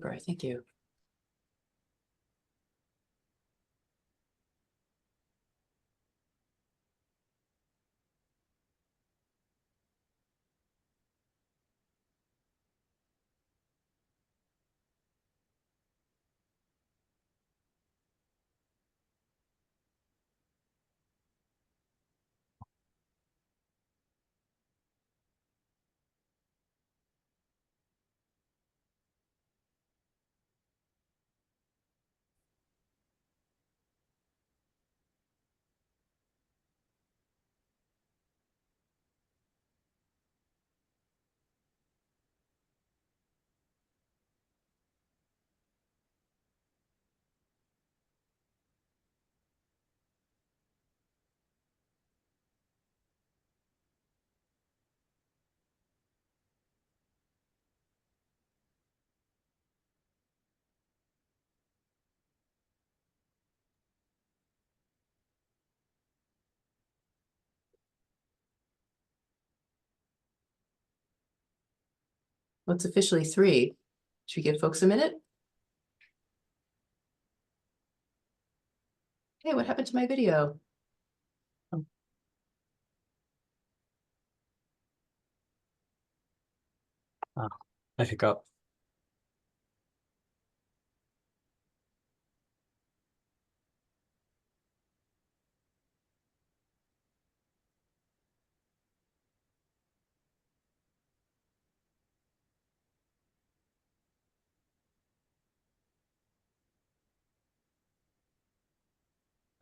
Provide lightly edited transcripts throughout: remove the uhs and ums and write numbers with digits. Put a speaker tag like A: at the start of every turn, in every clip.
A: Super, thank you. Well, it's officially 3. Should we give folks a minute? Hey, what happened to my video?
B: I hiccup.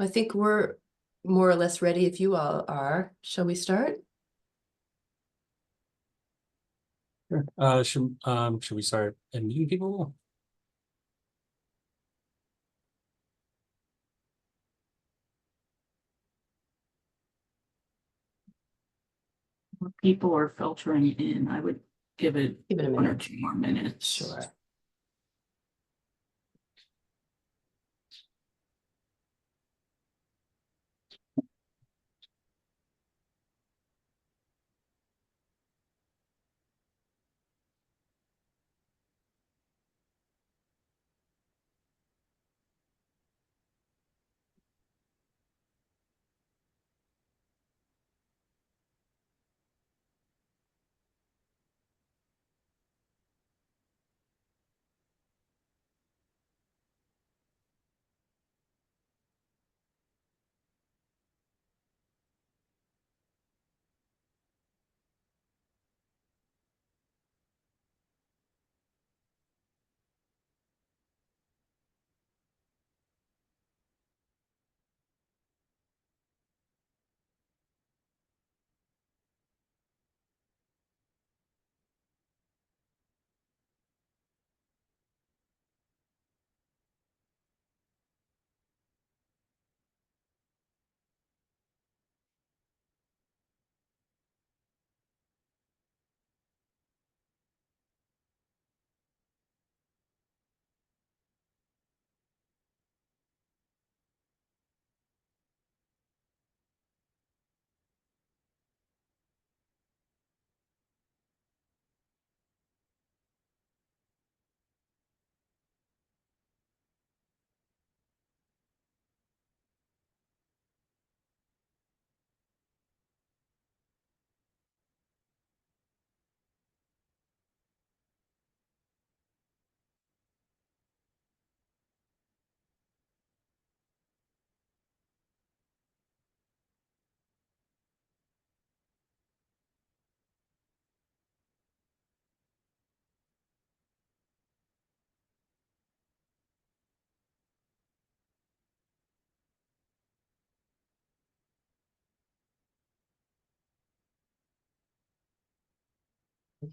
A: I think we're more or less ready if you all are. Shall we start?
B: Sure. Should we start admitting people?
C: People are filtering in. I would give it
A: a
C: 1 or
A: minute.
C: 2 more minutes.
A: Sure.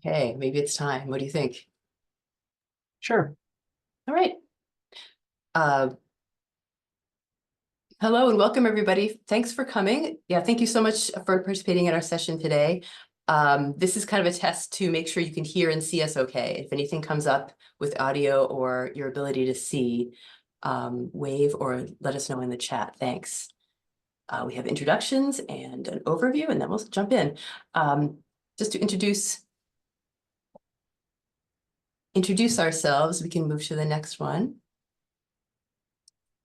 A: Okay, maybe it's time. What do you think?
B: Sure.
A: All right. Hello and welcome, everybody. Thanks for coming. Yeah, thank you so much for participating in our session today. This is kind of a test to make sure you can hear and see us okay. If anything comes up with audio or your ability to see, wave or let us know in the chat. Thanks. We have introductions and an overview, and then we'll jump in. Just to introduce introduce ourselves, we can move to the next one.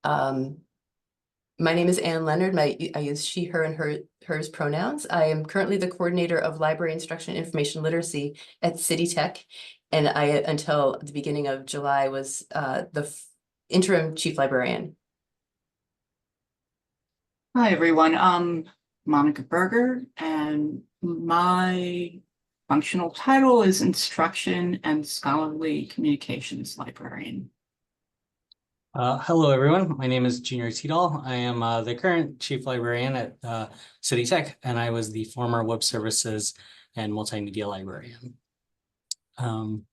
A: My name is Ann Leonard. I use she, her, and hers pronouns. I am currently the coordinator of library instruction and information literacy at City Tech. And I, until the beginning of July, was the interim chief librarian.
C: Hi, everyone. I'm Monica Berger, and my functional title is Instruction and Scholarly Communications Librarian.
B: Hello, everyone. My name is Junior Tidal. I am the current chief librarian at City Tech, and I was the former web services and multimedia librarian. And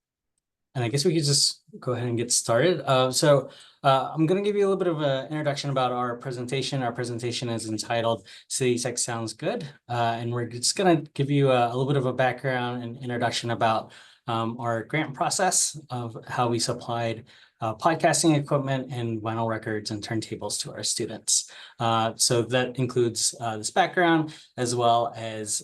B: I guess we could just go ahead and get started. I'm going to give you a little bit of an introduction about our presentation. Our presentation is entitled City Tech Sounds Good. And we're just going to give you a little bit of a background and introduction about our grant process of how we supplied podcasting equipment and vinyl records and turntables to our students. So that includes this background, as well as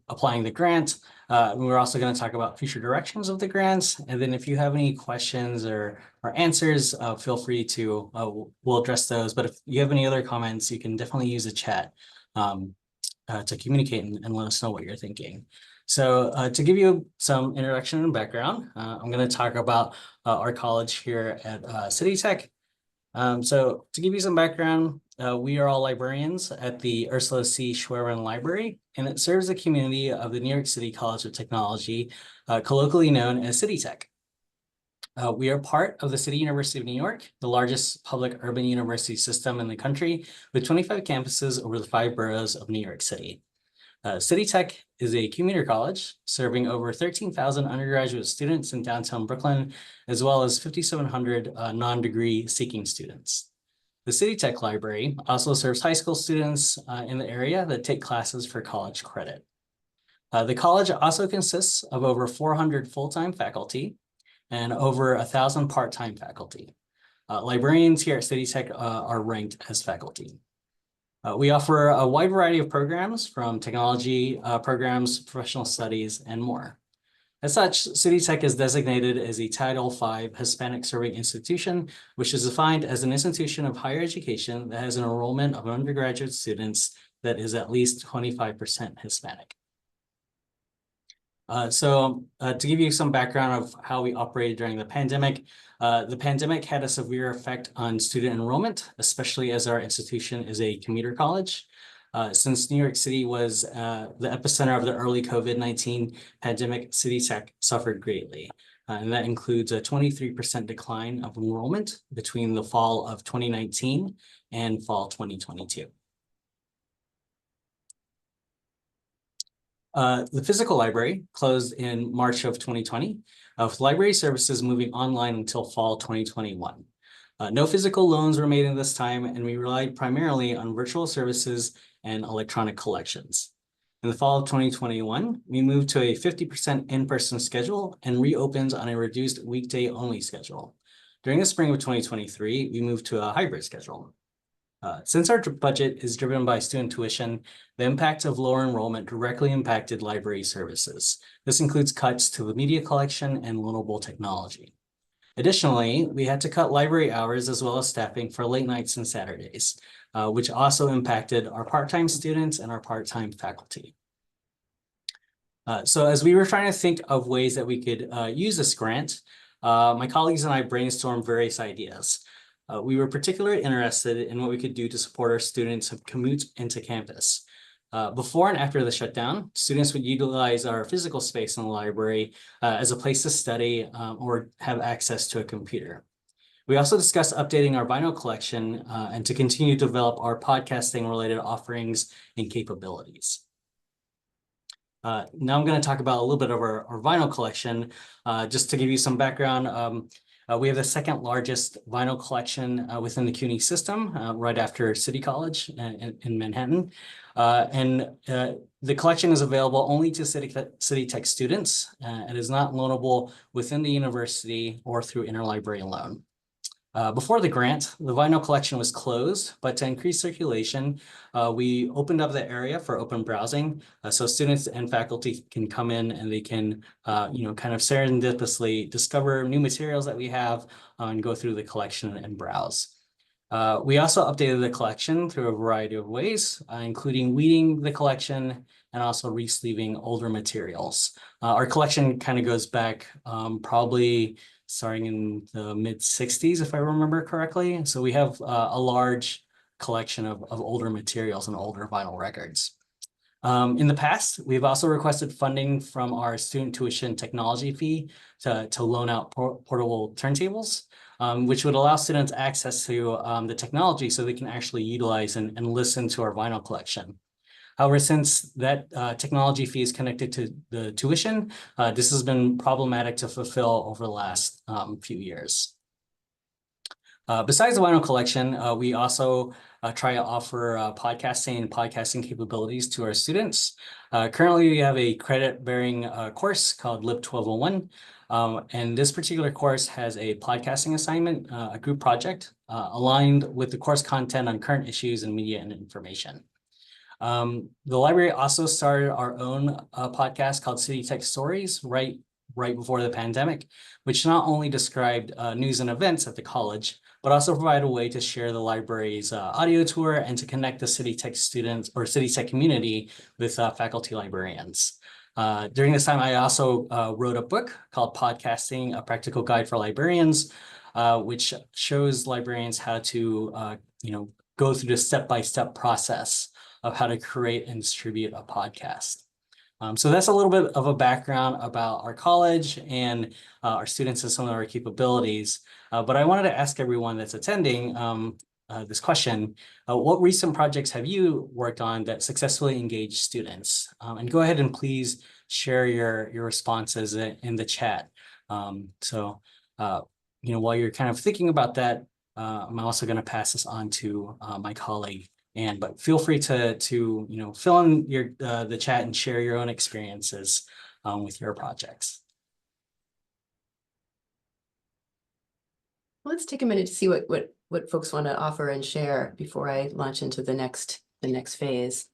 B: applying the grant. We're also going to talk about future directions of the grants. And then if you have any questions or answers, feel free to, we'll address those. But if you have any other comments, you can definitely use a chat to communicate and let us know what you're thinking. So to give you some introduction and background, I'm going to talk about our college here at City Tech. So to give you some background, we are all librarians at the Ursula C. Schwerin Library, and it serves the community of the New York City College of Technology, colloquially known as City Tech. We are part of the City University of New York, the largest public urban university system in the country, with 25 campuses over the 5 boroughs of New York City. City Tech is a commuter college serving over 13,000 undergraduate students in downtown Brooklyn, as well as 5,700 non-degree seeking students. The City Tech Library also serves high school students in the area that take classes for college credit. The college also consists of over 400 full-time faculty and over 1,000 part-time faculty. Librarians here at City Tech are ranked as faculty. We offer a wide variety of programs, from technology programs, professional studies, and more. As such, City Tech is designated as a Title V Hispanic serving institution, which is defined as an institution of higher education that has an enrollment of undergraduate students that is at least 25% Hispanic. To give you some background of how we operated during the pandemic had a severe effect on student enrollment, especially as our institution is a commuter college. Since New York City was the epicenter of the early COVID-19 pandemic, City Tech suffered greatly. And that includes a 23% decline of enrollment between the fall of 2019 and fall 2022. The physical library closed in March of 2020, with library services moving online until fall 2021. No physical loans were made in this time, and we relied primarily on virtual services and electronic collections. In the fall of 2021, we moved to a 50% in-person schedule and reopened on a reduced weekday-only schedule. During the spring of 2023, we moved to a hybrid schedule. Since our budget is driven by student tuition, the impact of lower enrollment directly impacted library services. This includes cuts to the media collection and loanable technology. Additionally, we had to cut library hours as well as staffing for late nights and Saturdays, which also impacted our part-time students and our part-time faculty. So as we were trying to think of ways that we could use this grant, my colleagues and I brainstormed various ideas. We were particularly interested in what we could do to support our students who commute into campus. Before and after the shutdown, students would utilize our physical space in the library as a place to study or have access to a computer. We also discussed updating our vinyl collection and to continue to develop our podcasting related offerings and capabilities. Now I'm going to talk about a little bit of our vinyl collection. Just to give you some background, we have the second largest vinyl collection within the CUNY system, right after City College in Manhattan. The collection is available only to City Tech students. It is not loanable within the university or through interlibrary loan. Before the grant, the vinyl collection was closed, but to increase circulation, we opened up the area for open browsing. So students and faculty can come in and they can, kind of serendipitously discover new materials that we have and go through the collection and browse. We also updated the collection through a variety of ways, including weeding the collection and also re-sleeving older materials. Our collection kind of goes back probably starting in the mid-60s, if I remember correctly. So we have a large collection of older materials and older vinyl records. In the past, we've also requested funding from our student tuition technology fee to loan out portable turntables, which would allow students access to the technology so they can actually utilize and listen to our vinyl collection. However, since that technology fee is connected to the tuition, this has been problematic to fulfill over the last few years. Besides the vinyl collection, we also try to offer podcasting and podcasting capabilities to our students. Currently, we have a credit-bearing course called Lib 1201. And this particular course has a podcasting assignment, a group project aligned with the course content on current issues and media and information. The library also started our own podcast called City Tech Stories right before the pandemic, which not only described news and events at the college, but also provide a way to share the library's audio tour and to connect the City Tech students or City Tech community with faculty librarians. During this time, I also wrote a book called Podcasting, A Practical Guide for Librarians, which shows librarians how to, go through the step-by-step process of how to create and distribute a podcast. So that's a little bit of a background about our college and our students and some of our capabilities. But I wanted to ask everyone that's attending this question, what recent projects have you worked on that successfully engaged students? And go ahead and please share your responses in the chat. While you're kind of thinking about that, I'm also going to pass this on to my colleague, Anne, but feel free to fill in the chat and share your own experiences with your projects.
A: Let's take a minute to see what folks want to offer and share before I launch into the next phase.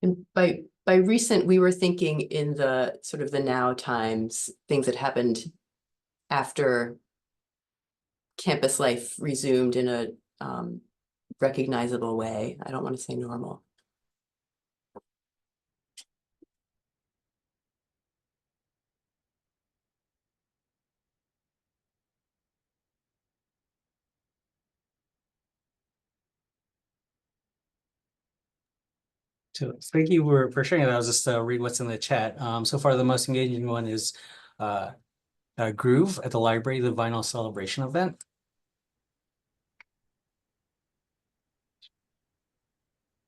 A: And by recent, we were thinking in the sort of the now times, things that happened after campus life resumed in a recognizable way. I don't want to say normal.
B: So thank you for sharing that. I'll just read what's in the chat. So far, the most engaging one is Groove at the library, the vinyl celebration event.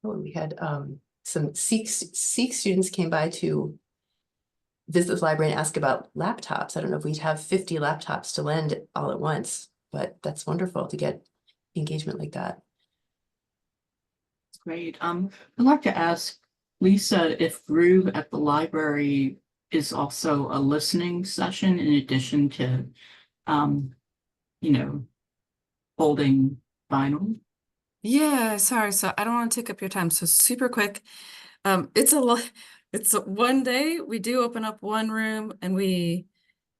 A: Oh, we had some Sikh students came by to visit the library and ask about laptops. I don't know if we'd have 50 laptops to lend all at once, but that's wonderful to get engagement like that.
C: Great. I'd like to ask Lisa if Groove at the library is also a listening session in addition to, holding vinyl.
D: Yeah, sorry. So I don't want to take up your time. So super quick. It's one day we do open up one room and we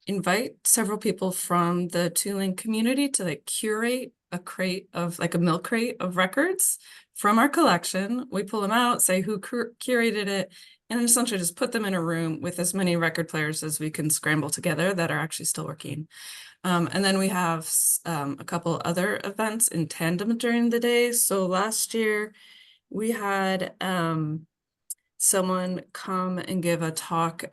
D: invite several people from the tooling community to like curate a milk crate of records from our collection. We pull them out, say who curated it, and then essentially just put them in a room with as many record players as we can scramble together that are actually still working. And then we have a couple other events in tandem during the day. So last year we had someone come and give a talk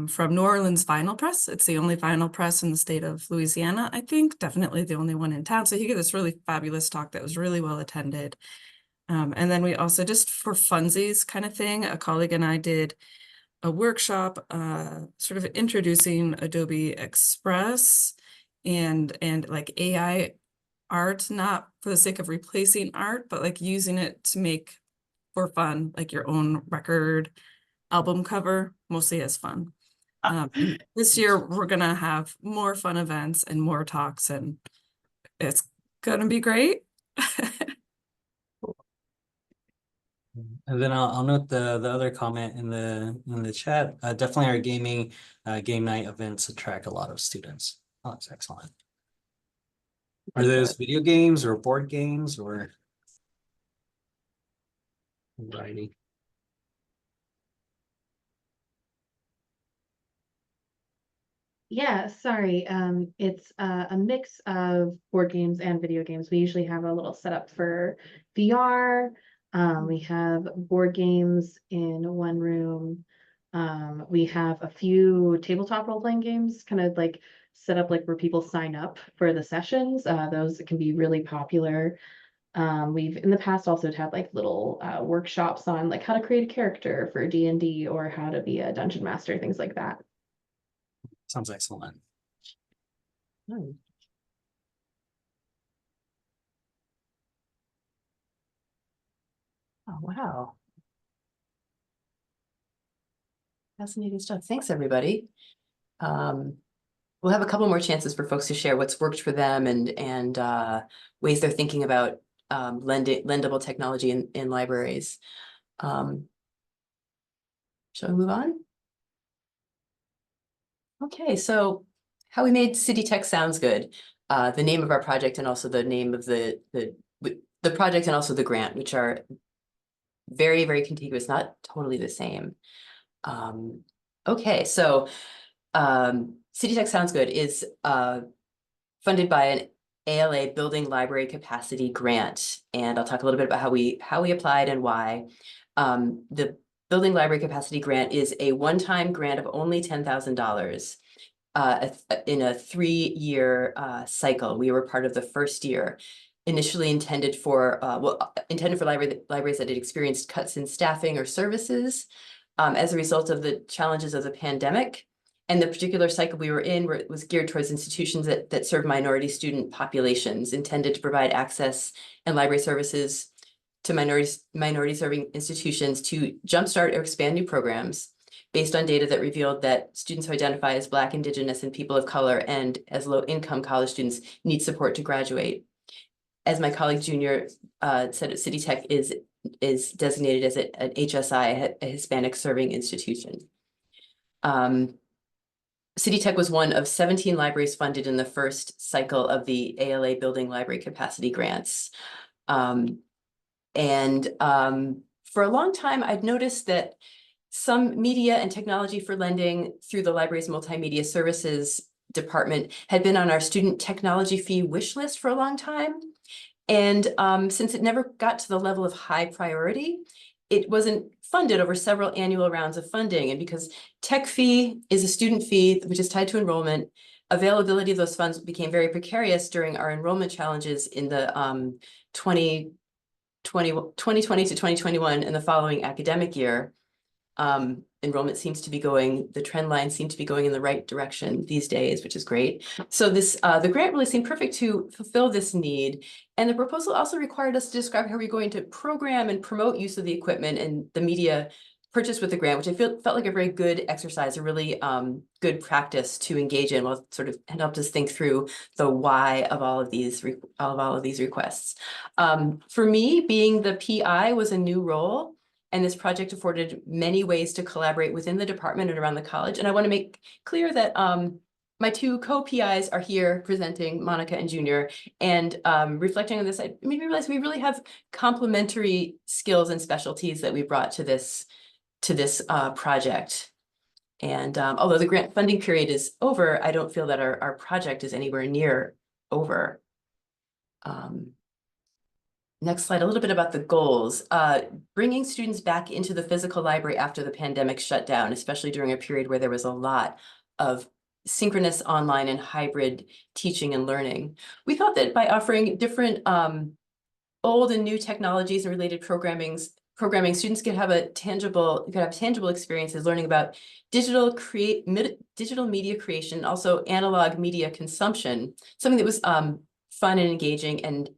D: from New Orleans Vinyl Press. It's the only vinyl press in the state of Louisiana, I think, definitely the only one in town. So he gave this really fabulous talk that was really well attended. And then we also, just for funsies kind of thing, a colleague and I did a workshop sort of introducing Adobe Express and like AI art, not for the sake of replacing art, but like using it to make for fun, like your own record album cover, mostly as fun. This year, we're gonna have more fun events and more talks, and it's gonna be great.
B: And then I'll note the other comment in the chat. Definitely our gaming game night events attract a lot of students. Oh, that's excellent. Are those video games or board games or variety?
E: Yeah, sorry. It's a mix of board games and video games. We usually have a little setup for VR. We have board games in one room. We have a few tabletop role-playing games, kind of like set up like where people sign up for the sessions. Those can be really popular. We've in the past also had like little workshops on like how to create a character for D&D or how to be a dungeon master, things like that.
B: Sounds excellent.
A: Hmm. Oh, wow. Fascinating stuff. Thanks, everybody. We'll have a couple more chances for folks to share what's worked for them and ways they're thinking about lendable technology in libraries. Shall we move on? Okay, so how we made City Tech sounds good. The name of our project and also the name of the project and also the grant, which are very, very contiguous, not totally the same. Okay, so City Tech Sounds Good is funded by an ALA Building Library Capacity Grant, and I'll talk a little bit about how we applied and why. The Building Library Capacity Grant is a one-time grant of only $10,000 in a 3-year cycle. We were part of the first year. Initially intended for libraries that had experienced cuts in staffing or services as a result of the challenges of the pandemic. And the particular cycle we were in was geared towards institutions that serve minority student populations, intended to provide access and library services to minority serving institutions to jumpstart or expand new programs based on data that revealed that students who identify as Black, Indigenous, and people of color and as low-income college students need support to graduate. As my colleague Junior said, at City Tech is designated as an HSI, a Hispanic serving institution. City Tech was one of 17 libraries funded in the first cycle of the ALA Building Library Capacity Grants. For a long time, I've noticed that some media and technology for lending through the library's multimedia services department had been on our student technology fee wish list for a long time. And since it never got to the level of high priority, it wasn't funded over several annual rounds of funding. And because tech fee is a student fee, which is tied to enrollment, availability of those funds became very precarious during our enrollment challenges in the 2020 to 2021 and the following academic year. Enrollment seems to be the trend line seemed to be going in the right direction these days, which is great. So the grant really seemed perfect to fulfill this need. And the proposal also required us to describe how we're going to program and promote use of the equipment and the media purchased with the grant, which I felt like a very good exercise, a really good practice to engage in, while sort of helped us think through the why of all of these requests. For me, being the PI was a new role. And this project afforded many ways to collaborate within the department and around the college. And I want to make clear that my two co-PIs are here presenting, Monica and Junior, and reflecting on this, I made me realize we really have complementary skills and specialties that we brought to this project. And although the grant funding period is over, I don't feel that our project is anywhere near over. Next slide, a little bit about the goals. Bringing students back into the physical library after the pandemic shut down, especially during a period where there was a lot of synchronous online and hybrid teaching and learning. We thought that by offering different old and new technologies and related programming, students could have tangible experiences learning about digital media creation, also analog media consumption, something that was fun and engaging and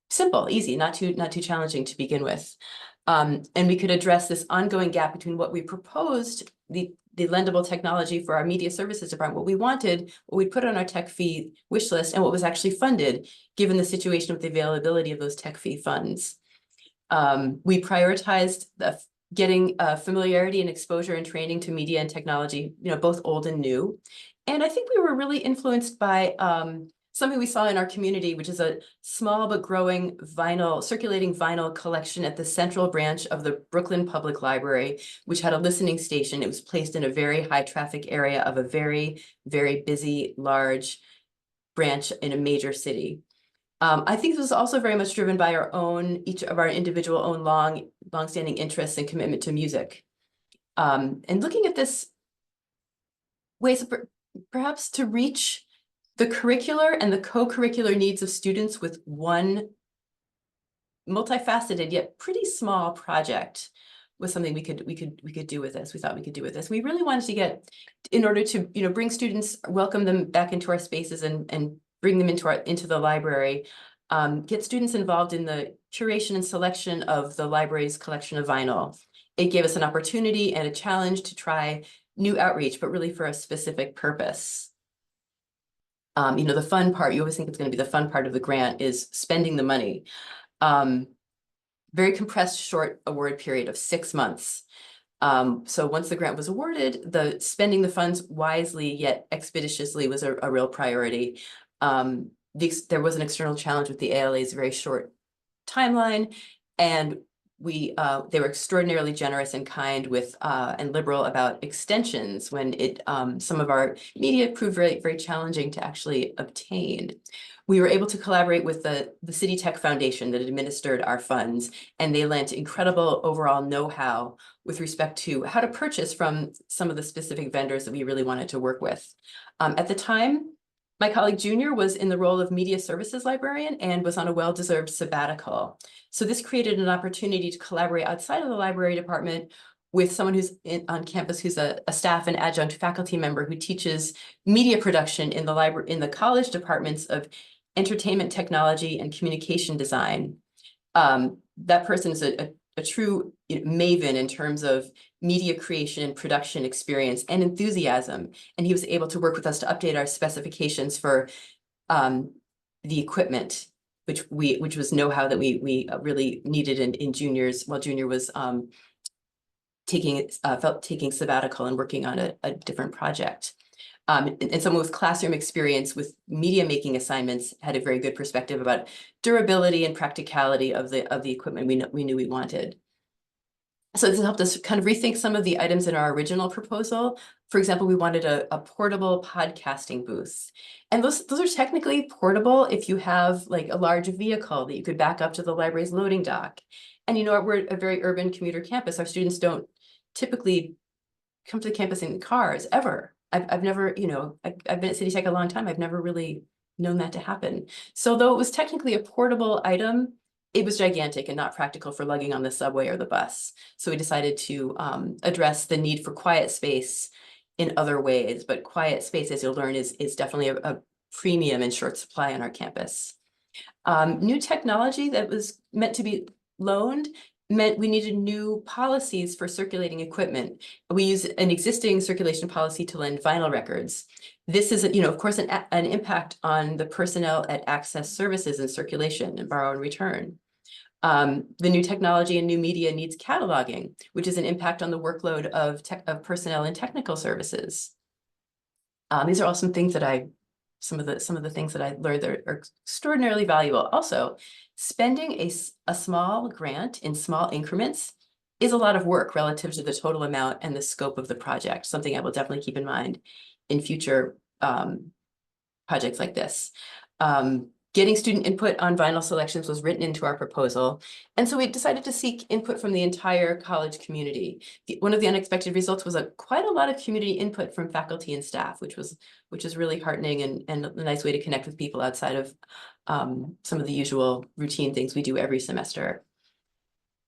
A: simple, easy, not too challenging to begin with. And we could address this ongoing gap between what we proposed, the lendable technology for our media services department, what we wanted, what we put on our tech fee wish list, and what was actually funded, given the situation with the availability of those tech fee funds. We prioritized getting familiarity and exposure and training to media and technology, both old and new. And I think we were really influenced by something we saw in our community, which is a small but growing circulating vinyl collection at the central branch of the Brooklyn Public Library, which had a listening station. It was placed in a very high traffic area of a very, very busy, large branch in a major city. I think this was also very much driven by each of our individual own long-standing interests and commitment to music. And looking at this ways perhaps to reach the curricular and the co-curricular needs of students with one multifaceted yet pretty small project was something we could do with this. We thought we could do with this. We really wanted to get, in order to bring students, welcome them back into our spaces and bring them into the library, get students involved in the curation and selection of the library's collection of vinyl. It gave us an opportunity and a challenge to try new outreach, but really for a specific purpose. The fun part, you always think it's going to be the fun part of the grant, is spending the money. Very compressed, short award period of 6 months. So once the grant was awarded, spending the funds wisely yet expeditiously was a real priority. There was an external challenge with the ALA's very short timeline, and they were extraordinarily generous and kind with and liberal about extensions when some of our media proved very, very challenging to actually obtain. We were able to collaborate with the City Tech Foundation that administered our funds, and they lent incredible overall know-how with respect to how to purchase from some of the specific vendors that we really wanted to work with. At the time, my colleague Junior was in the role of media services librarian and was on a well-deserved sabbatical. So this created an opportunity to collaborate outside of the library department with someone who's on campus, who's a staff and adjunct faculty member who teaches media production in the college departments of entertainment technology and communication design. That person is a true maven in terms of media creation and production experience and enthusiasm. And he was able to work with us to update our specifications for the equipment, which was know-how that we really needed in Junior's, while Junior was taking sabbatical and working on a different project. And someone with classroom experience with media making assignments had a very good perspective about durability and practicality of the equipment we knew we wanted. So this helped us kind of rethink some of the items in our original proposal. For example, we wanted a portable podcasting booth. And those are technically portable if you have like a large vehicle that you could back up to the library's loading dock. And we're a very urban commuter campus. Our students don't typically come to the campus in cars ever. I've never, I've been at City Tech a long time. I've never really known that to happen. So though it was technically a portable item, it was gigantic and not practical for lugging on the subway or the bus. So we decided to address the need for quiet space in other ways. But quiet space, as you'll learn, is definitely a premium in short supply on our campus. New technology that was meant to be loaned meant we needed new policies for circulating equipment. We use an existing circulation policy to lend vinyl records. This is, of course, an impact on the personnel at Access Services and Circulation and Borrow and Return. The new technology and new media needs cataloging, which is an impact on the workload of personnel in technical services. These are all some things that some of the things that I learned that are extraordinarily valuable. Also, spending a small grant in small increments is a lot of work relative to the total amount and the scope of the project, something I will definitely keep in mind in future projects like this. Getting student input on vinyl selections was written into our proposal. And so we decided to seek input from the entire college community. One of the unexpected results was quite a lot of community input from faculty and staff, which is really heartening and a nice way to connect with people outside of some of the usual routine things we do every semester.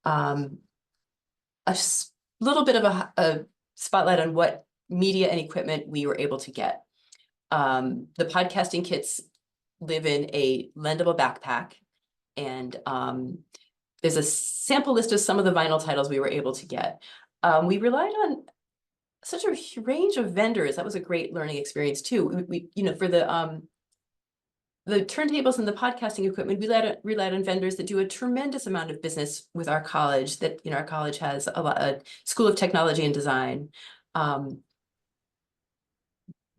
A: A little bit of a spotlight on what media and equipment we were able to get. The podcasting kits live in a lendable backpack, and there's a sample list of some of the vinyl titles we were able to get. We relied on such a range of vendors. That was a great learning experience too. We you know, for the turntables and the podcasting equipment, we relied on vendors that do a tremendous amount of business with our college. That, you know, our college has a School of Technology and Design.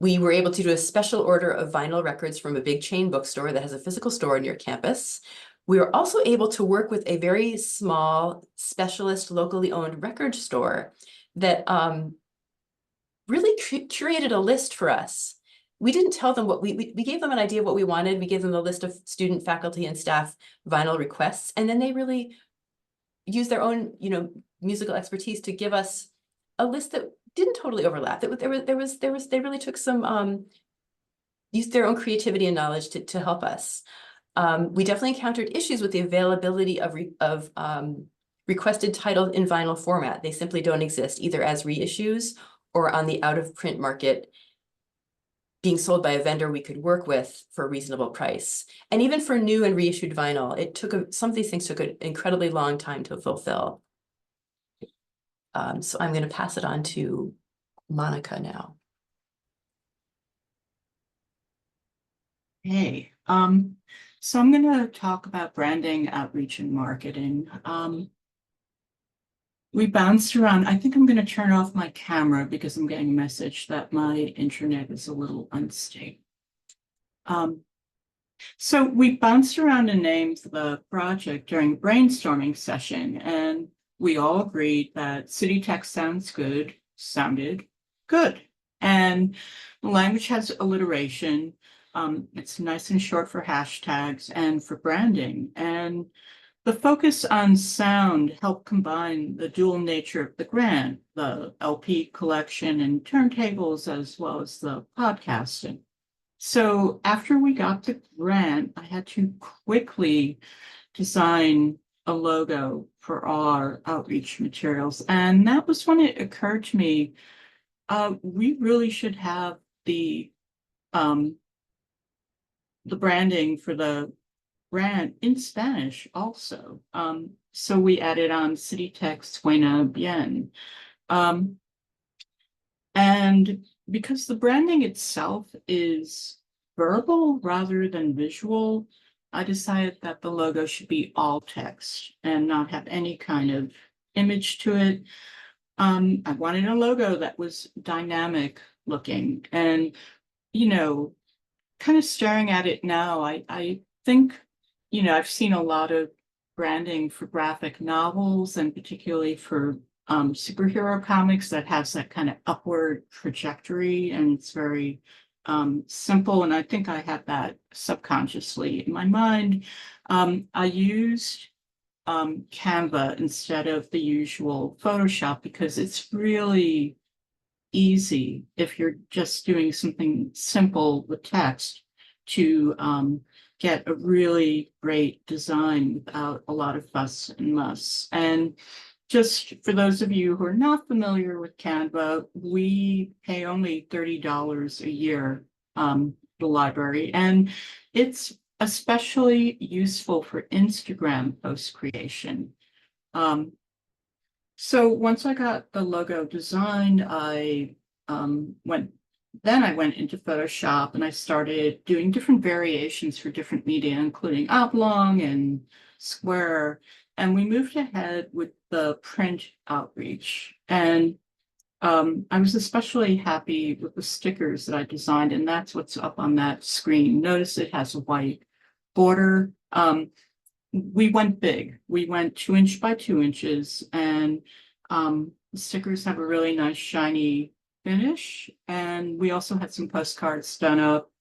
A: We were able to do a special order of vinyl records from a big chain bookstore that has a physical store near campus. We were also able to work with a very small specialist locally owned record store that really curated a list for us. We didn't tell them what we gave them an idea of what we wanted. We gave them a list of student, faculty, and staff vinyl requests, and then they really used their own, you know, musical expertise to give us a list that didn't totally overlap. They really took some used their own creativity and knowledge to help us. We definitely encountered issues with the availability of requested titles in vinyl format. They simply don't exist, either as reissues or on the out of print market, being sold by a vendor we could work with for a reasonable price. And even for new and reissued vinyl, it took some of these things took an incredibly long time to fulfill. So I'm going to pass it on to Monica now.
C: Hey, so I'm going to talk about branding, outreach, and marketing. We bounced around. I think I'm going to turn off my camera because I'm getting a message that my internet is a little unstable. So we bounced around a name for the project during brainstorming session, and we all agreed that City Tech sounded good. And the language has alliteration. It's nice and short for hashtags and for branding. And the focus on sound helped combine the dual nature of the grant, the LP collection and turntables, as well as the podcasting. So after we got the grant, I had to quickly design a logo for our outreach materials. And that was when it occurred to me, we really should have the branding for the grant in Spanish also. So we added on City Tech Suena Bien. And because the branding itself is verbal rather than visual, I decided that the logo should be all text and not have any kind of image to it. I wanted a logo that was dynamic looking, and, you know, kind of staring at it now, I think, you know, I've seen a lot of branding for graphic novels and particularly for superhero comics that has that kind of upward trajectory, and it's very simple. And I think I had that subconsciously in my mind. I used Canva instead of the usual Photoshop because it's really easy if you're just doing something simple with text to get a really great design without a lot of fuss and muss. And just for those of you who are not familiar with Canva, we pay only $30 a year, the library, and it's especially useful for Instagram post creation. So once I got the logo designed, I went into Photoshop and I started doing different variations for different media, including oblong and square. And we moved ahead with the print outreach. And I was especially happy with the stickers that I designed, and that's what's up on that screen. Notice it has a white border. We went big. We went 2 inch by 2 inches, and the stickers have a really nice shiny finish. And we also had some postcards done up.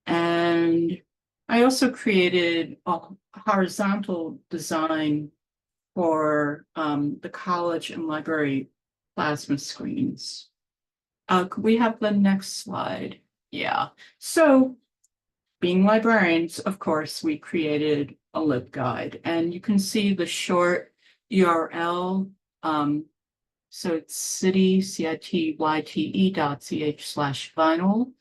C: And I also created a horizontal design for the college and library plasma screens. Could we have the next slide? Yeah. So being librarians, of course, we created a LibGuide, and you can see the short URL. So it's citytyte.ch/vinyl.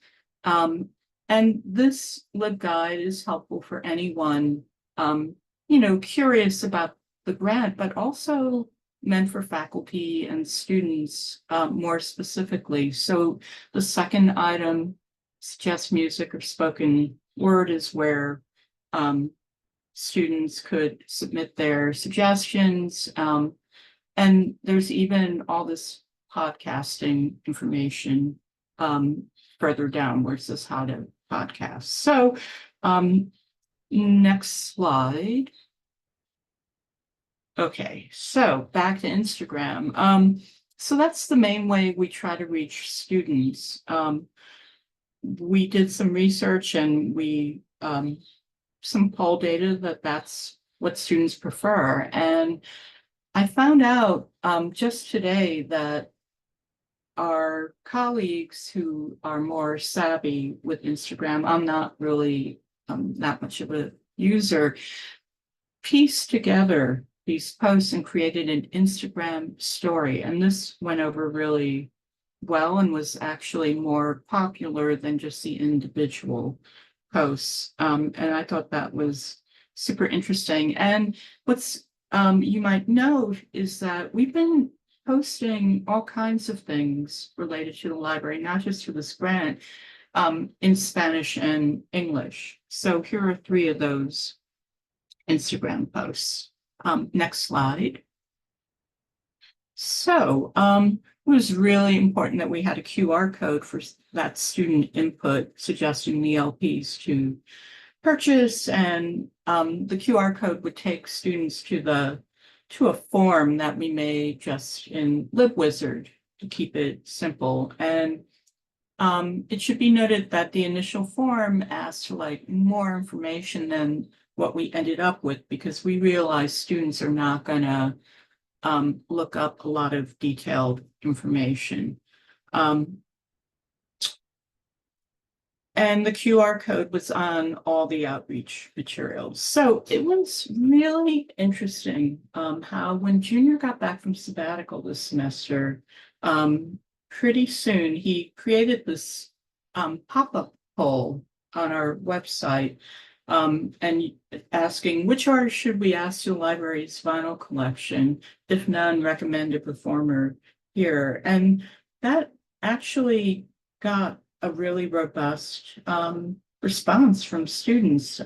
C: And this LibGuide is helpful for anyone, you know, curious about the grant, but also meant for faculty and students more specifically. So the second item, suggest music or spoken word, is where students could submit their suggestions. And there's even all this podcasting information further down where it says how to podcast. So next slide. Okay, so back to Instagram. So that's the main way we try to reach students. We did some research and we some poll data that that's what students prefer. And I found out just today that our colleagues who are more savvy with Instagram, I'm not really that much of a user, pieced together these posts and created an Instagram story. And this went over really well and was actually more popular than just the individual posts. And I thought that was super interesting. And what's you might know is that we've been posting all kinds of things related to the library, not just to this grant, in Spanish and English. So here are 3 of those Instagram posts. Next slide. So it was really important that we had a QR code for that student input suggesting the LPs to purchase, and the QR code would take students to a form that we made just in LibWizard to keep it simple. And it should be noted that the initial form asked for like more information than what we ended up with, because we realized students are not going to look up a lot of detailed information. And the QR code was on all the outreach materials. So it was really interesting how when Junior got back from sabbatical this semester, pretty soon he created this pop-up poll on our website and asking which artist should we ask to the library's vinyl collection? If none, recommend a performer here. And that actually got a really robust response from students,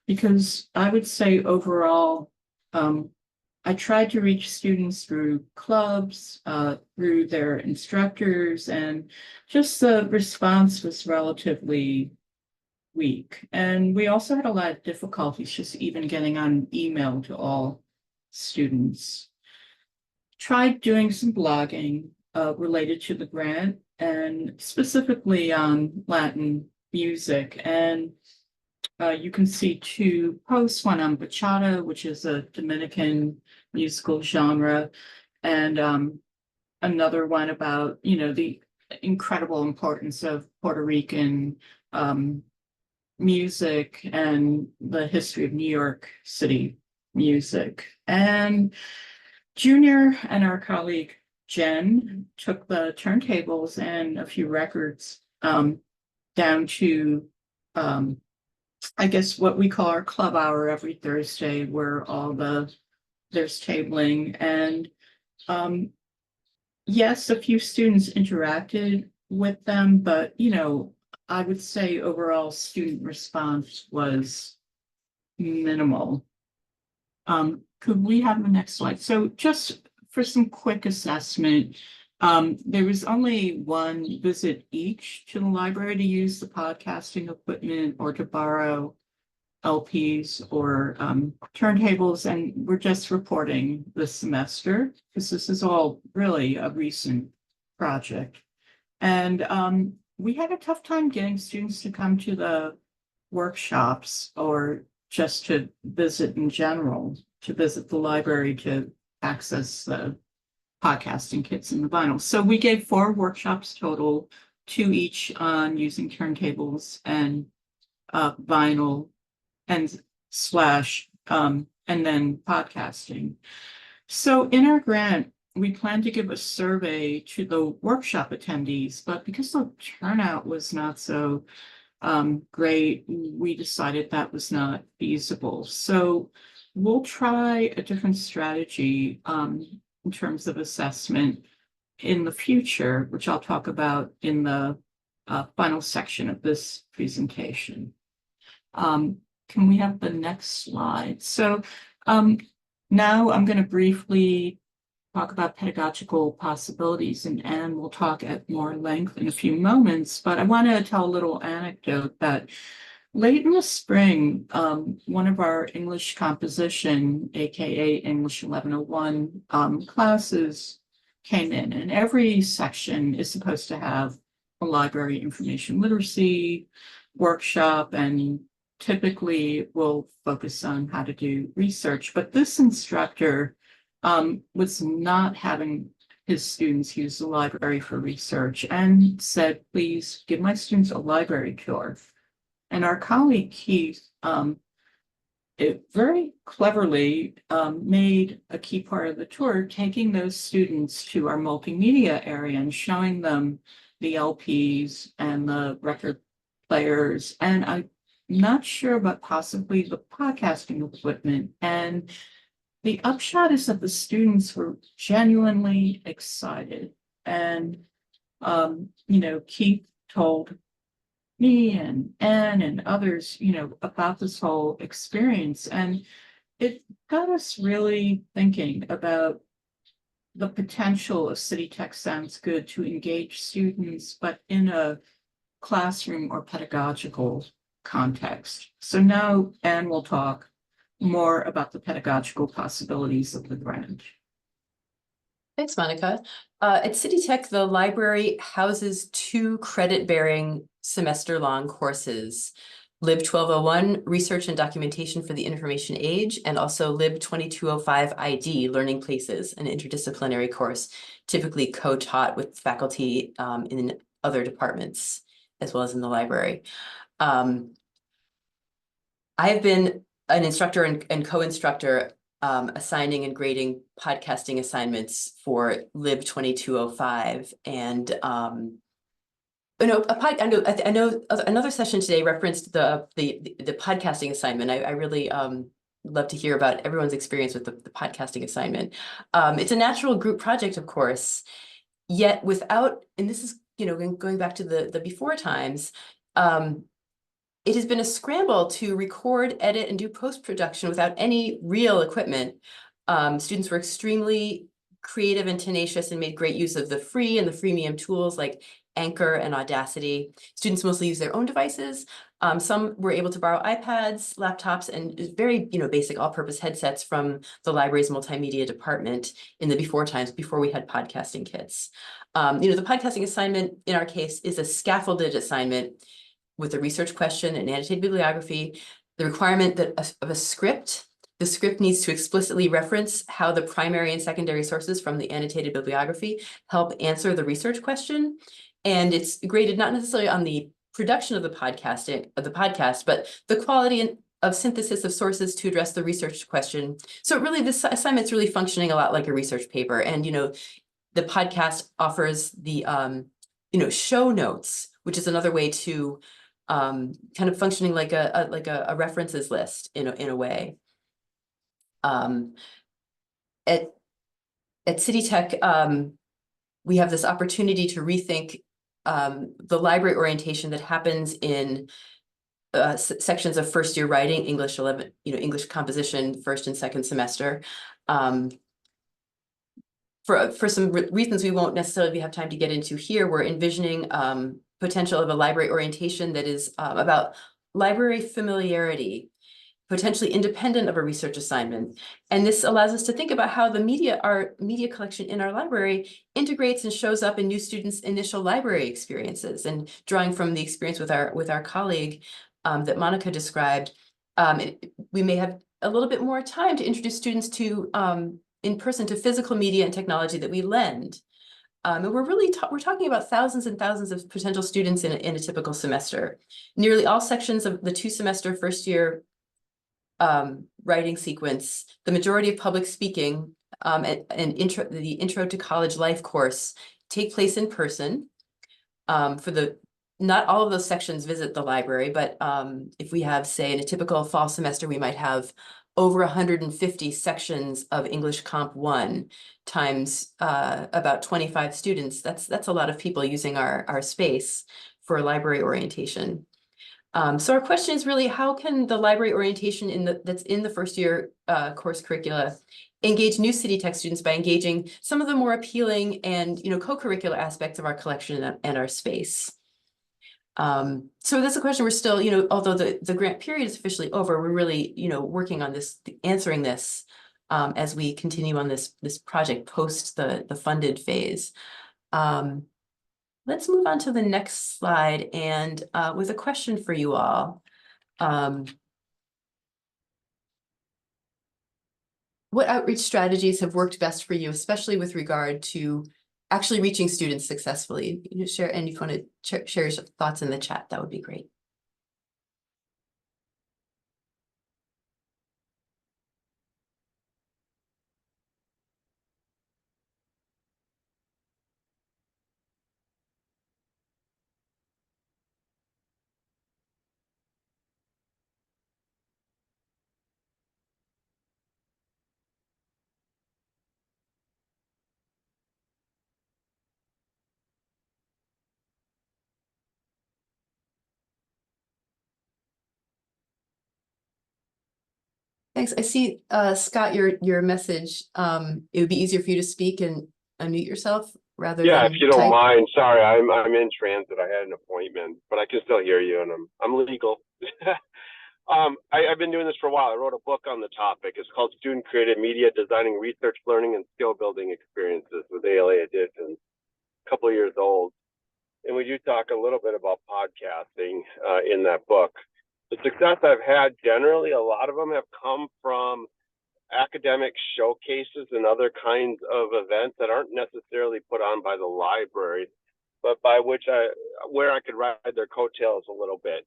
C: because I would say overall, I tried to reach students through clubs, through their instructors, and just the response was relatively weak. And we also had a lot of difficulties just even getting on email to all students. Tried doing some blogging related to the grant, and specifically on Latin music. And you can see 2 posts, one on bachata, which is a Dominican musical genre, and another one about, the incredible importance of Puerto Rican music and the history of New York City music. And Junior and our colleague Jen took the turntables and a few records down to, I guess, what we call our club hour every Thursday, where there's tabling. And yes, a few students interacted with them, but, I would say overall student response was minimal. Could we have the next slide? So just for some quick assessment, there was only 1 visit each to the library to use the podcasting equipment or to borrow LPs or turntables, and we're just reporting this semester because this is all really a recent project. And we had a tough time getting students to come to the workshops or just to visit in general, to visit the library to access the podcasting kits and the vinyl. So we gave 4 workshops total, 2 each on using turntables and vinyl and then podcasting. So in our grant, we plan to give a survey to the workshop attendees, but because the turnout was not so great, we decided that was not feasible. So we'll try a different strategy in terms of assessment in the future, which I'll talk about in the final section of this presentation. Can we have the next slide? So now I'm going to briefly talk about pedagogical possibilities, and Anne will talk at more length in a few moments, but I want to tell a little anecdote that late in the spring, one of our English composition, aka English 1101 classes came in, and every section is supposed to have a library information literacy workshop, and typically will focus on how to do research. But this instructor was not having his students use the library for research and said, please give my students a library tour. And our colleague Keith it very cleverly made a key part of the tour, taking those students to our multimedia area and showing them the LPs and the record players. And I'm not sure, but possibly the podcasting equipment. And the upshot is that the students were genuinely excited. And, Keith told me and Anne and others, about this whole experience. And it got us really thinking about the potential of City Tech Sounds Good to engage students, but in a classroom or pedagogical context. So now Anne will talk more about the pedagogical possibilities of the grant.
A: Thanks, Monica. At City Tech, the library houses 2 credit-bearing semester-long courses, Lib 1201, Research and Documentation for the Information Age, and also Lib 2205 ID, Learning Places, an interdisciplinary course, typically co-taught with faculty in other departments, as well as in the library. I have been an instructor and co-instructor assigning and grading podcasting assignments for Lib 2205, and I know another session today referenced the podcasting assignment. I really love to hear about everyone's experience with the podcasting assignment. It's a natural group project, of course, yet without, and this is going back to the before times. It has been a scramble to record, edit, and do post-production without any real equipment. Students were extremely creative and tenacious and made great use of the free and the freemium tools like Anchor and Audacity. Students mostly use their own devices. Some were able to borrow iPads, laptops, and very basic all-purpose headsets from the library's multimedia department in the before times, before we had podcasting kits. The podcasting assignment in our case is a scaffolded assignment with a research question and annotated bibliography, the requirement of a script. The script needs to explicitly reference how the primary and secondary sources from the annotated bibliography help answer the research question. And it's graded not necessarily on the production of the podcast, but the quality of synthesis of sources to address the research question. So really, this assignment's really functioning a lot like a research paper. And the podcast offers the show notes, which is another way to kind of functioning like a references list in a way. At City Tech, we have this opportunity to rethink the library orientation that happens in sections of first year writing, English 11, English composition, first and second semester. For some reasons we won't necessarily have time to get into here, we're envisioning potential of a library orientation that is about library familiarity, potentially independent of a research assignment. And this allows us to think about how the media collection in our library integrates and shows up in new students' initial library experiences. And drawing from the experience with our colleague that Monica described, we may have a little bit more time to introduce students to in person to physical media and technology that we lend. And we're talking about thousands and thousands of potential students in a typical semester. Nearly all sections of the 2-semester first year writing sequence, the majority of public speaking and the intro to college life course take place in person. Not all of those sections visit the library, but if we have, say, in a typical fall semester, we might have over 150 sections of English Comp 1 times about 25 students. That's a lot of people using our space for library orientation. So our question is really, how can the library orientation that's in the first year course curricula engage new City Tech students by engaging some of the more appealing and co-curricular aspects of our collection and our space? So that's a question we're still, although the grant period is officially over, we're really, working on this, answering this as we continue on this project post the funded phase. Let's move on to the next slide and with a question for you all. What outreach strategies have worked best for you, especially with regard to actually reaching students successfully? Share, and if you want to share your thoughts in the chat, that would be great. Thanks. I see, Scott, your message. It would be easier for you to speak and unmute yourself rather
F: Yeah,
A: than
F: if you don't
A: type.
F: mind. Sorry, I'm in transit. I had an appointment, but I can still hear you, and I'm legal. I've been doing this for a while. I wrote a book on the topic. It's called Student Created Media: Designing Research, Learning, and Skill Building Experiences with ALA Editions. A couple of years old, and we do talk a little bit about podcasting in that book. The success I've had generally, a lot of them have come from academic showcases and other kinds of events that aren't necessarily put on by the library, but by where I could ride their coattails a little bit.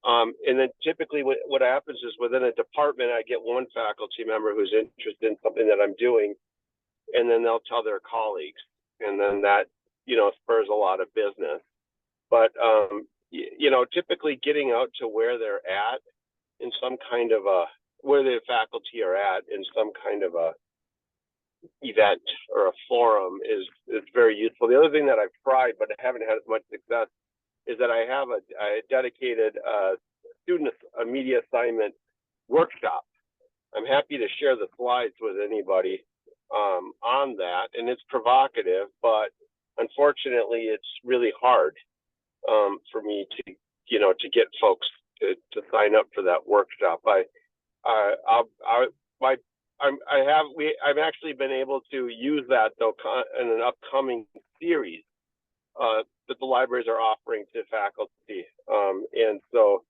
F: And then typically what happens is within a department, I get one faculty member who's interested in something that I'm doing, and then they'll tell their colleagues, and then that, spurs a lot of business. But, typically getting out to where they're at in some kind of where the faculty are at in some kind of a event or a forum is very useful. The other thing that I've tried, but I haven't had as much success, is that I have a dedicated student media assignment workshop. I'm happy to share the slides with anybody on that, and it's provocative, but unfortunately, it's really hard for me to get folks to sign up for that workshop. I've actually been able to use that though in an upcoming series that the libraries are offering to faculty, and so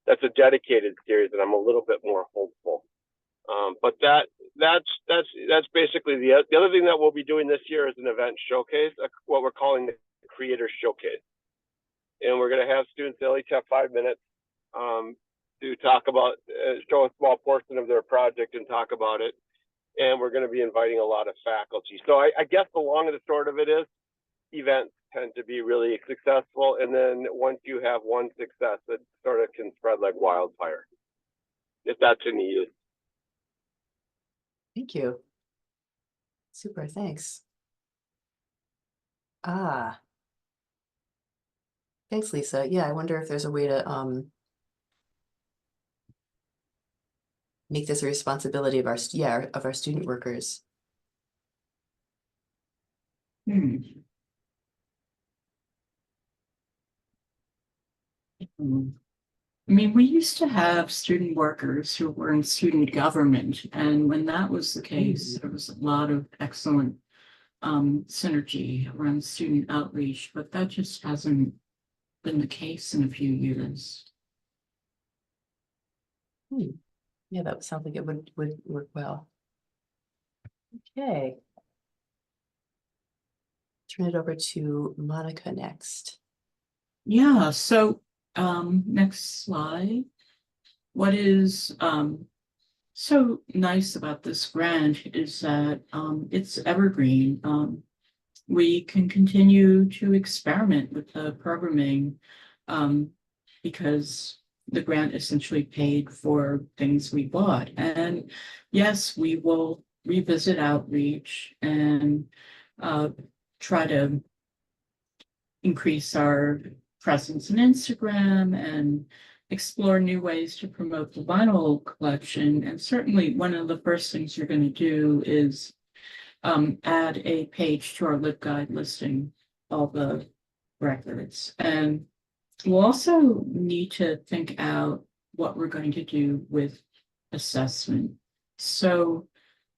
F: that's a dedicated series, and I'm a little bit more hopeful. But that's basically the other thing that we'll be doing this year is an event showcase, what we're calling the Creator Showcase, and we're going to have students. They'll each have 5 minutes to talk about, show a small portion of their project and talk about it. And we're going to be inviting a lot of faculty. So I guess the long and the short of it is events tend to be really successful. And then once you have one success, it sort of can spread like wildfire, if that's any use.
A: Thank you. Super, thanks. Thanks, Lisa. Yeah, I wonder if there's a way to make this a responsibility of our student workers.
C: I mean, we used to have student workers who were in student government, and when that was the case, there was a lot of excellent synergy around student outreach, but that just hasn't been the case in a few years.
A: Yeah, that sounds like it would work well. Okay. Turn it over to Monica next.
C: Yeah, so next slide. What is so nice about this grant is that it's evergreen. We can continue to experiment with the programming because the grant essentially paid for things we bought. And yes, we will revisit outreach and try to increase our presence on Instagram and explore new ways to promote the vinyl collection. And certainly one of the first things you're going to do is add a page to our LibGuide listing all the records. And we'll also need to think out what we're going to do with assessment. So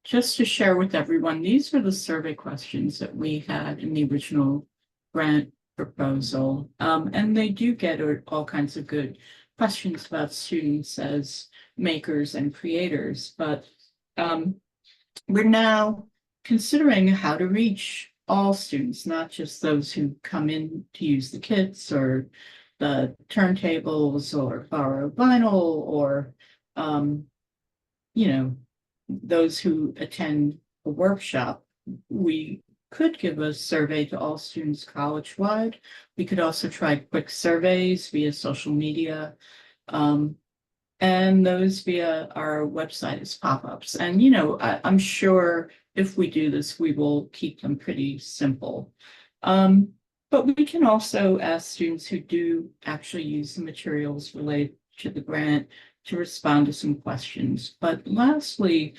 C: just to share with everyone, these were the survey questions that we had in the original grant proposal. And they do get all kinds of good questions about students as makers and creators, but we're now considering how to reach all students, not just those who come in to use the kits or the turntables or borrow vinyl or, those who attend a workshop. We could give a survey to all students college-wide. We could also try quick surveys via social media, and those via our website as pop-ups. And, I'm sure if we do this, we will keep them pretty simple. But we can also ask students who do actually use the materials related to the grant to respond to some questions. But lastly,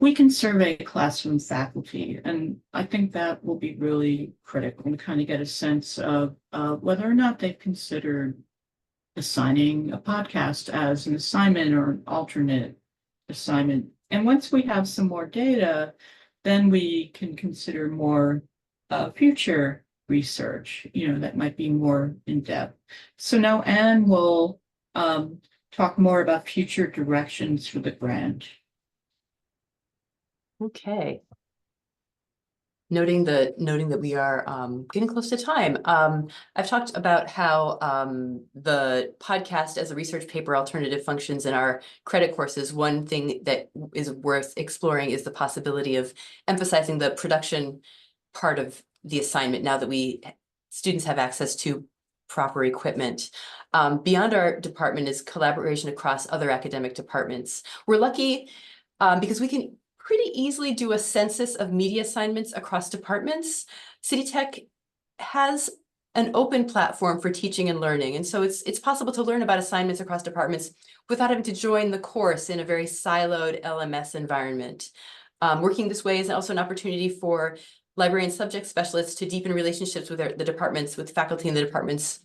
C: we can survey classroom faculty, and I think that will be really critical to kind of get a sense of whether or not they've considered assigning a podcast as an assignment or an alternate assignment. And once we have some more data, then we can consider more future research, that might be more in depth. So now Anne will talk more about future directions for the grant.
A: Okay. Noting that we are getting close to time. I've talked about how the podcast as a research paper alternative functions in our credit courses. One thing that is worth exploring is the possibility of emphasizing the production part of the assignment now that students have access to proper equipment. Beyond our department is collaboration across other academic departments. We're lucky because we can pretty easily do a census of media assignments across departments. City Tech has an open platform for teaching and learning, and so it's possible to learn about assignments across departments without having to join the course in a very siloed LMS environment. Working this way is also an opportunity for library and subject specialists to deepen relationships with the departments, with faculty in the departments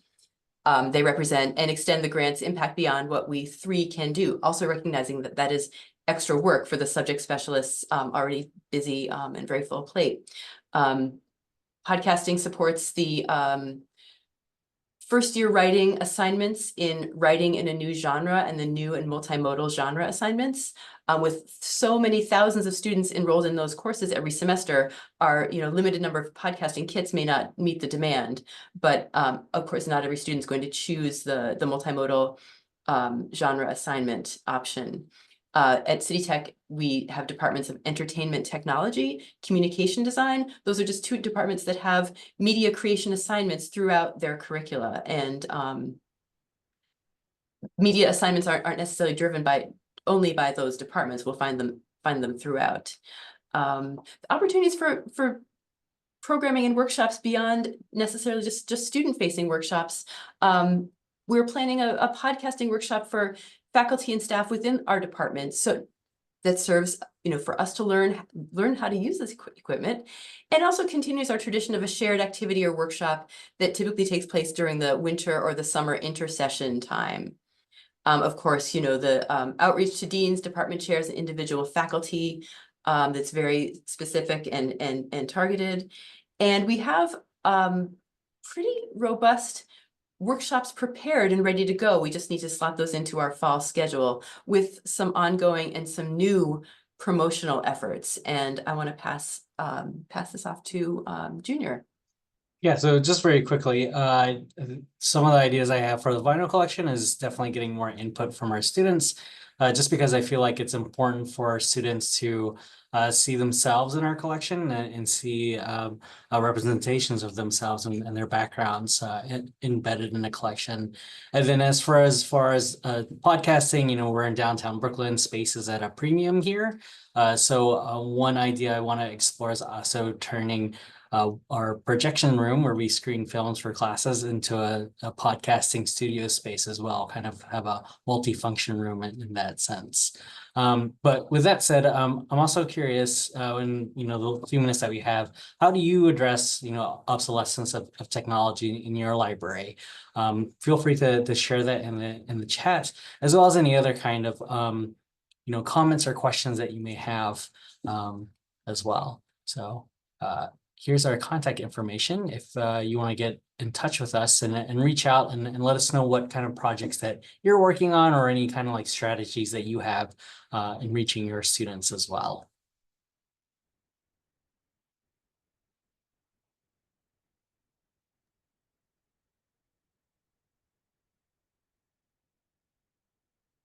A: they represent, and extend the grant's impact beyond what we three can do. Also recognizing that that is extra work for the subject specialists already busy and very full plate. Podcasting supports the first year writing assignments in writing in a new genre and the new and multimodal genre assignments. With so many thousands of students enrolled in those courses every semester, our limited number of podcasting kits may not meet the demand, but of course not every student is going to choose the multimodal genre assignment option. At City Tech, we have departments of entertainment technology, communication design. Those are just two departments that have media creation assignments throughout their curricula. And media assignments aren't necessarily driven only by those departments. We'll find them throughout. Opportunities for programming and workshops beyond necessarily just student-facing workshops. We're planning a podcasting workshop for faculty and staff within our department, so that serves for us to learn how to use this equipment, and also continues our tradition of a shared activity or workshop that typically takes place during the winter or the summer intersession time. Of course, the outreach to deans, department chairs, and individual faculty that's very specific and targeted, and we have pretty robust workshops prepared and ready to go. We just need to slot those into our fall schedule with some ongoing and some new promotional efforts. And I want to pass this off to Junior.
B: Yeah, so just very quickly, some of the ideas I have for the vinyl collection is definitely getting more input from our students. just because I feel like it's important for our students to see themselves in our collection and see representations of themselves and their backgrounds embedded in the collection. And then as far as podcasting, we're in downtown Brooklyn. Space is at a premium here. So one idea I want to explore is also turning our projection room where we screen films for classes into a podcasting studio space as well, kind of have a multifunction room in that sense. But with that said, I'm also curious, in the few minutes that we have, how do you address obsolescence of technology in your library? Feel free to share that in the chat, as well as any other kind of comments or questions that you may have as well. So here's our contact information if you want to get in touch with us and reach out and let us know what kind of projects that you're working on or any kind of like strategies that you have in reaching your students as well.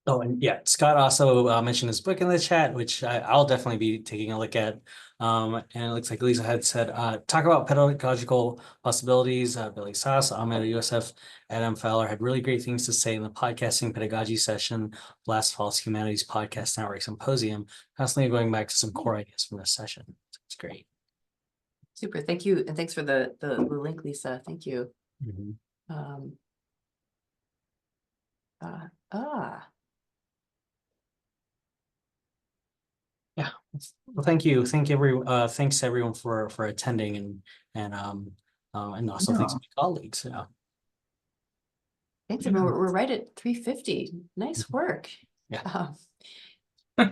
B: Oh, and yeah, Scott also mentioned his book in the chat, which I'll definitely be taking a look at. And it looks like Lisa had said, talk about pedagogical possibilities. Billy Sass, Ahmed Yosef, Adam Fowler had really great things to say in the podcasting pedagogy session, last fall's Humanities Podcast Network Symposium, constantly going back to some core ideas from this session. It's great.
A: Super, thank you. And thanks for the link, Lisa. Thank you.
B: Mm-hmm. Yeah. Well, thank you. Thanks everyone for attending and also thanks to my colleagues. Yeah.
A: Thanks, everyone. We're right at 3:50. Nice work.
B: Yeah.
A: All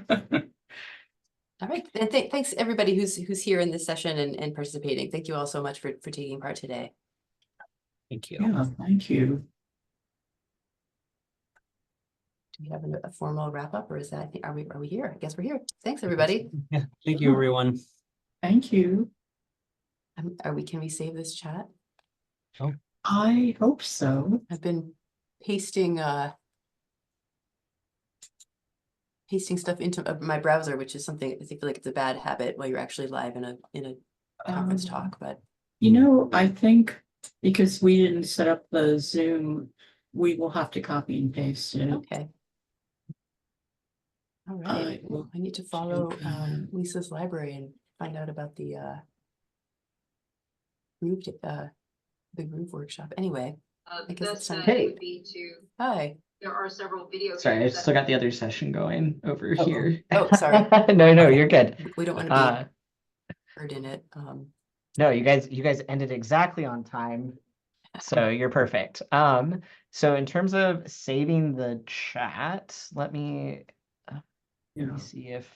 A: right. And thanks everybody who's here in this session and participating. Thank you all so much for taking part today.
B: Thank you.
C: Yeah, thank you.
A: Do we have a formal wrap up, or is that, are we here? I guess we're here. Thanks, everybody.
B: Yeah. Thank you, everyone.
C: Thank you.
A: Can we save this chat?
B: Oh.
C: I hope so.
A: I've been pasting stuff into my browser, which is something I feel like it's a bad habit while you're actually live in a conference talk. But
C: I think because we didn't set up the Zoom, we will have to copy and paste it.
A: okay. All right. Well, I need to follow Lisa's library and find out about the groove workshop. Anyway, I guess it's time.
G: Hey. Would be to,
A: Hi.
G: there are several video.
H: Sorry, I still got the other session going over here.
A: Oh, sorry.
H: No, you're good.
A: We don't want to be heard in it.
H: No, you guys ended exactly on time, so you're perfect. So in terms of saving the chat, let me see if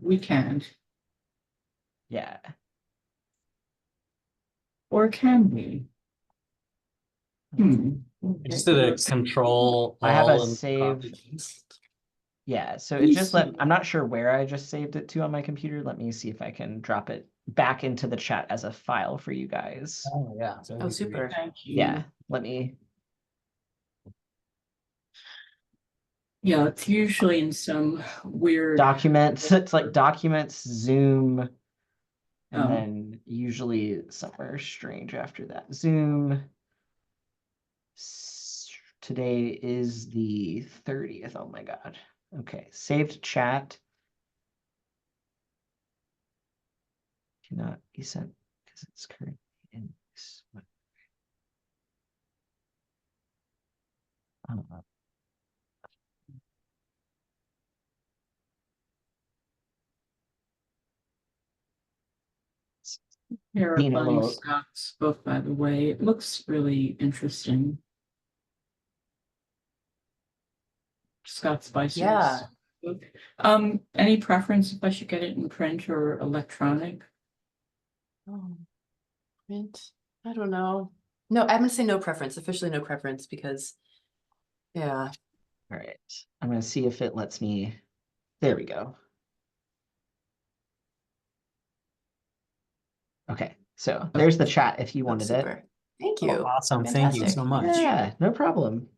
C: we can.
H: Yeah.
C: Or can we?
B: I just did a control.
H: I have a
B: all and
H: save.
B: copy.
H: Yeah, so it just I'm not sure where I just saved it to on my computer. Let me see if I can drop it back into the chat as a file for you guys.
B: Oh yeah.
A: Oh, super.
C: Thank you.
H: Yeah, let me.
C: Yeah, it's usually in some weird
H: Documents. It's like documents, Zoom, and
C: Oh.
H: then usually somewhere strange after that. Zoom. Today is the 30th. Oh my God. Okay, saved chat. Cannot be sent because it's currently in this.
C: There are
H: Being a
C: funny
H: little-
C: Scott's book, by the way. It looks really interesting. Scott Spicer's
A: Yeah.
C: book. Any preference if I should get it in print or electronic?
A: Oh, print. I don't know. No, I'm gonna say no preference. Officially no preference because, yeah.
H: All right, I'm gonna see if it lets me. There we go. Okay, so there's the chat if you
A: Oh,
H: wanted
A: super.
H: it.
A: Thank
B: Oh,
A: you.
B: awesome. Thank you so
A: Fantastic.
B: much.
H: Yeah, no problem.